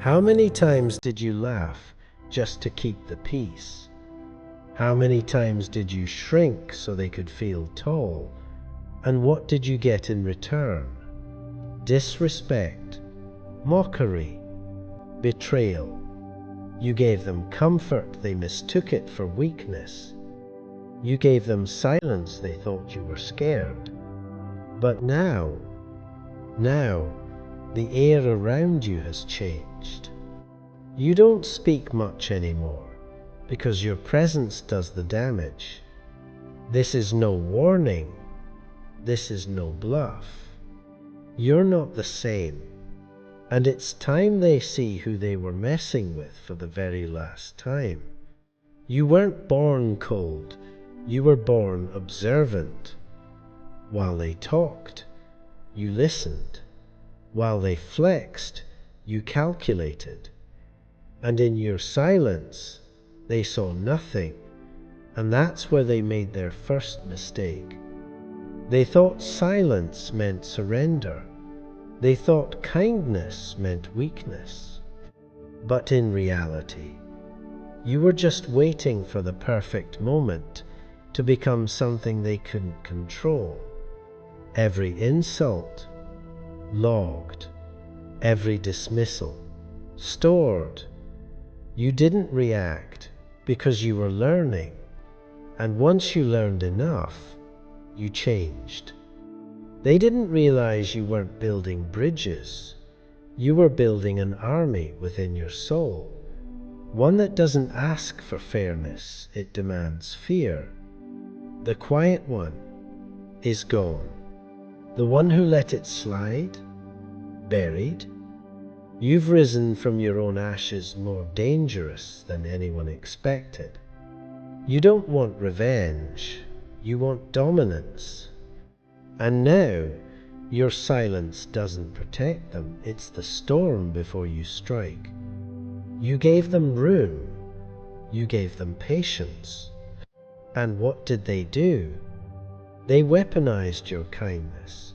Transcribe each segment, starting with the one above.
How many times did you laugh just to keep the peace? How many times did you shrink so they could feel tall? And what did you get in return? Disrespect, mockery, betrayal. You gave them comfort, they mistook it for weakness. You gave them silence, they thought you were scared. But now, the air around you has changed. You don't speak much anymore because your presence does the damage. This is no warning. This is no bluff. You're not the same. And it's time they see who they were messing with for the very last time. You weren't born cold. You were born observant. While they talked, you listened. While they flexed, you calculated. And in your silence, they saw nothing. And that's where they made their first mistake. They thought silence meant surrender. They thought kindness meant weakness. But in reality, you were just waiting for the perfect moment to become something they couldn't control. Every insult, logged. Every dismissal, stored. You didn't react because you were learning. And once you learned enough, you changed. They didn't realize you weren't building bridges. You were building an army within your soul. One that doesn't ask for fairness, it demands fear. The quiet one is gone. The one who let it slide, buried. You've risen from your own ashes more dangerous than anyone expected. You don't want revenge, you want dominance. And now, your silence doesn't protect them, it's the storm before you strike. You gave them room, you gave them patience. And what did they do? They weaponized your kindness.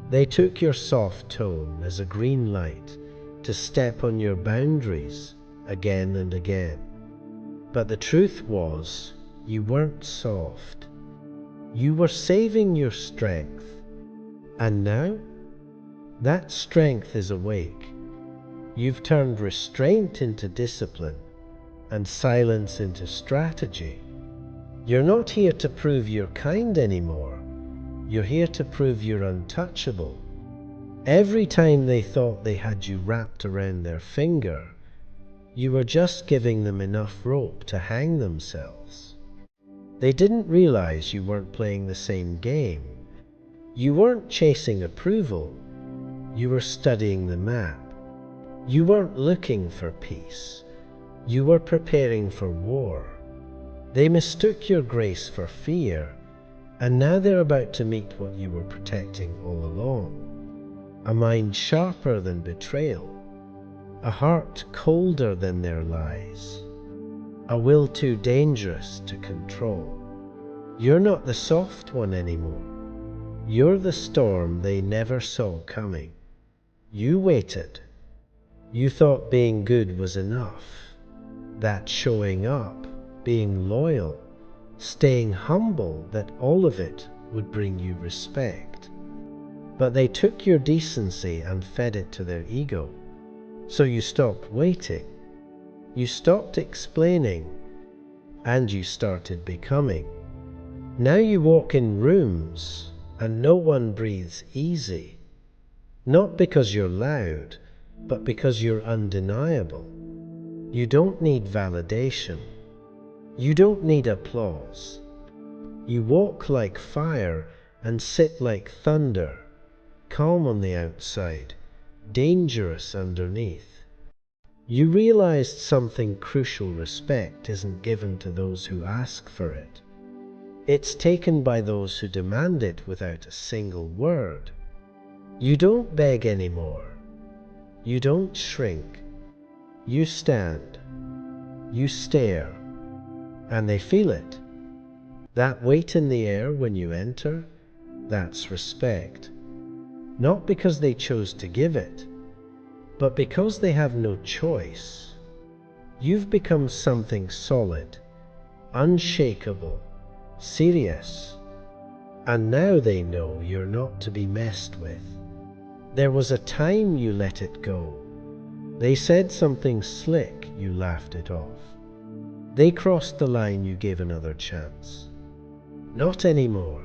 They took your soft tone as a green light to step on your boundaries again and again. But the truth was, you weren't soft. You were saving your strength. And now, that strength is awake. You've turned restraint into discipline and silence into strategy. You're not here to prove you're kind anymore. You're here to prove you're untouchable. Every time they thought they had you wrapped around their finger, you were just giving them enough rope to hang themselves. They didn't realize you weren't playing the same game. You weren't chasing approval. You were studying the map. You weren't looking for peace. You were preparing for war. They mistook your grace for fear, and now they're about to meet what you were protecting all along. A mind sharper than betrayal. A heart colder than their lies. A will too dangerous to control. You're not the soft one anymore. You're the storm they never saw coming. You waited. You thought being good was enough. That showing up, being loyal, staying humble, that all of it would bring you respect. But they took your decency and fed it to their ego. So you stopped waiting. You stopped explaining. And you started becoming. Now you walk in rooms and no one breathes easy. Not because you're loud, but because you're undeniable. You don't need validation. You don't need applause. You walk like fire and sit like thunder, calm on the outside, dangerous underneath. You realized something crucial: respect isn't given to those who ask for it. It's taken by those who demand it without a single word. You don't beg anymore. You don't shrink. You stand. You stare. And they feel it. That weight in the air when you enter, that's respect. Not because they chose to give it, But because they have no choice, you've become something solid, unshakable, serious. And now they know you're not to be messed with. There was a time you let it go. They said something slick, you laughed it off. They crossed the line, you gave another chance. Not anymore.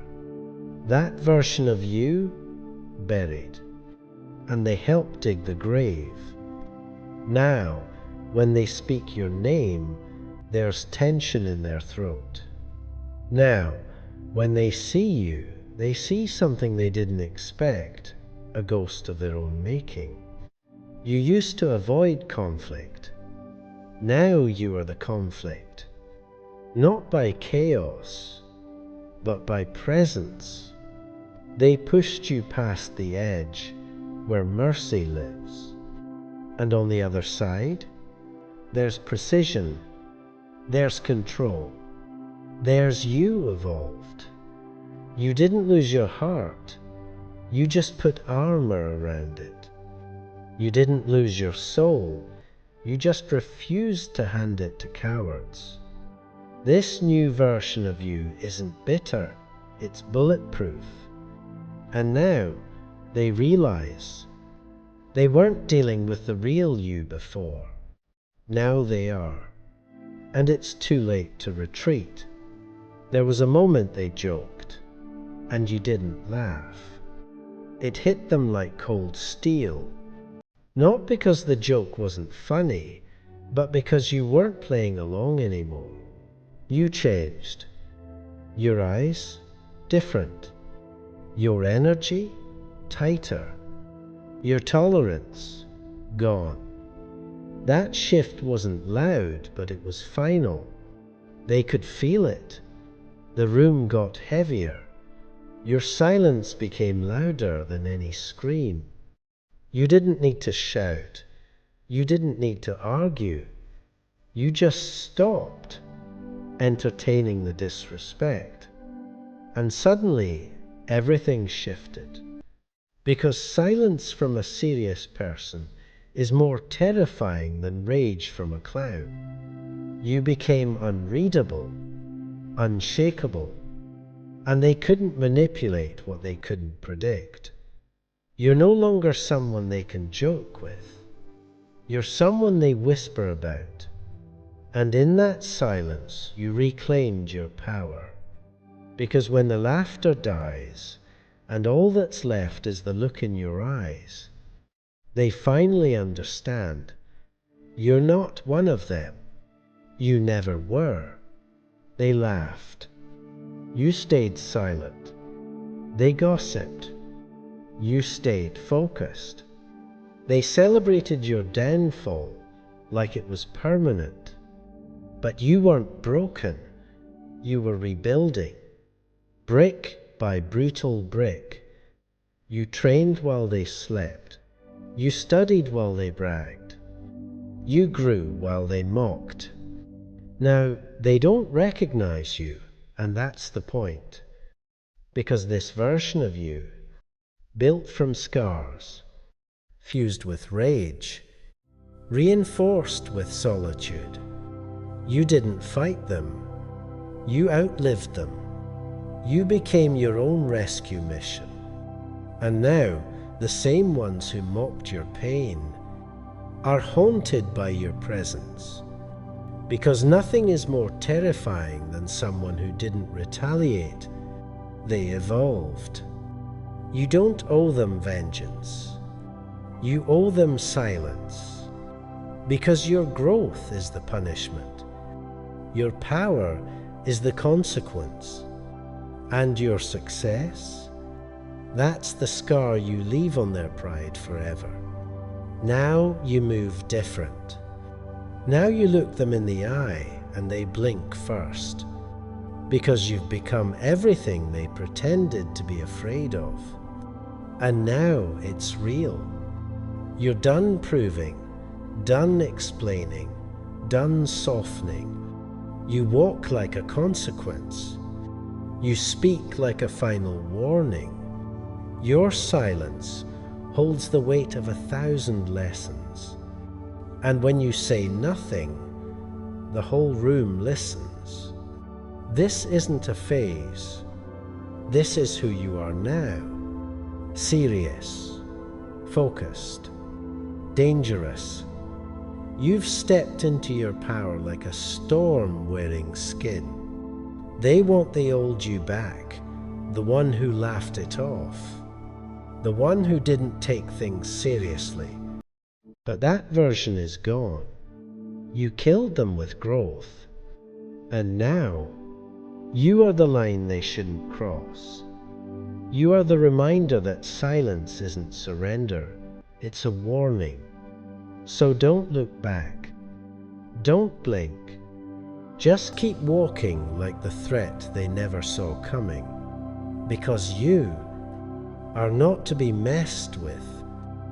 That version of you, buried. And they help dig the grave. Now, when they speak your name, there's tension in their throat. Now, when they see you, they see something they didn't expect, a ghost of their own making. You used to avoid conflict. Now you are the conflict. Not by chaos, but by presence. They pushed you past the edge where mercy lives. And on the other side, there's precision, there's control, there's you evolved. You didn't lose your heart, you just put armor around it. You didn't lose your soul, you just refused to hand it to cowards. This new version of you isn't bitter, it's bulletproof. And now they realize they weren't dealing with the real you before. Now they are. And it's too late to retreat. There was a moment they joked, and you didn't laugh. It hit them like cold steel. Not because the joke wasn't funny, but because you weren't playing along anymore. You changed. Your eyes, different. Your energy, tighter. Your tolerance, gone. That shift wasn't loud, but it was final. They could feel it. The room got heavier. Your silence became louder than any scream. You didn't need to shout. You didn't need to argue. You just stopped, entertaining the disrespect. And suddenly, everything shifted. Because silence from a serious person is more terrifying than rage from a clown. You became unreadable, unshakable, and they couldn't manipulate what they couldn't predict. You're no longer someone they can joke with. You're someone they whisper about. And in that silence, you reclaimed your power. Because when the laughter dies, and all that's left is the look in your eyes, they finally understand. You're not one of them. You never were. They laughed. You stayed silent. They gossiped. You stayed focused. They celebrated your downfall like it was permanent. But you weren't broken. You were rebuilding. Brick by brutal brick. You trained while they slept. You studied while they bragged. You grew while they mocked. Now, they don't recognize you, and that's the point. Because this version of you, built from scars, fused with rage, reinforced with solitude, you didn't fight them. You outlived them. You became your own rescue mission. And now, the same ones who mocked your pain are haunted by your presence. Because nothing is more terrifying than someone who didn't retaliate. They evolved. You don't owe them vengeance. You owe them silence. Because your growth is the punishment. Your power is the consequence. And your success? That's the scar you leave on their pride forever. Now you move different. Now you look them in the eye and they blink first. Because you've become everything they pretended to be afraid of. And now it's real. You're done proving, done explaining, done softening. You walk like a consequence. You speak like a final warning. Your silence, holds the weight of 1,000 lessons. And when you say nothing, the whole room listens. This isn't a phase. This is who you are now. Serious, focused, dangerous. You've stepped into your power like a storm wearing skin. They want the old you back, the one who laughed it off, the one who didn't take things seriously. But that version is gone. You killed them with growth. And now, you are the line they shouldn't cross. You are the reminder that silence isn't surrender, it's a warning. So don't look back. Don't blink. Just keep walking like the threat they never saw coming. Because you are not to be messed with.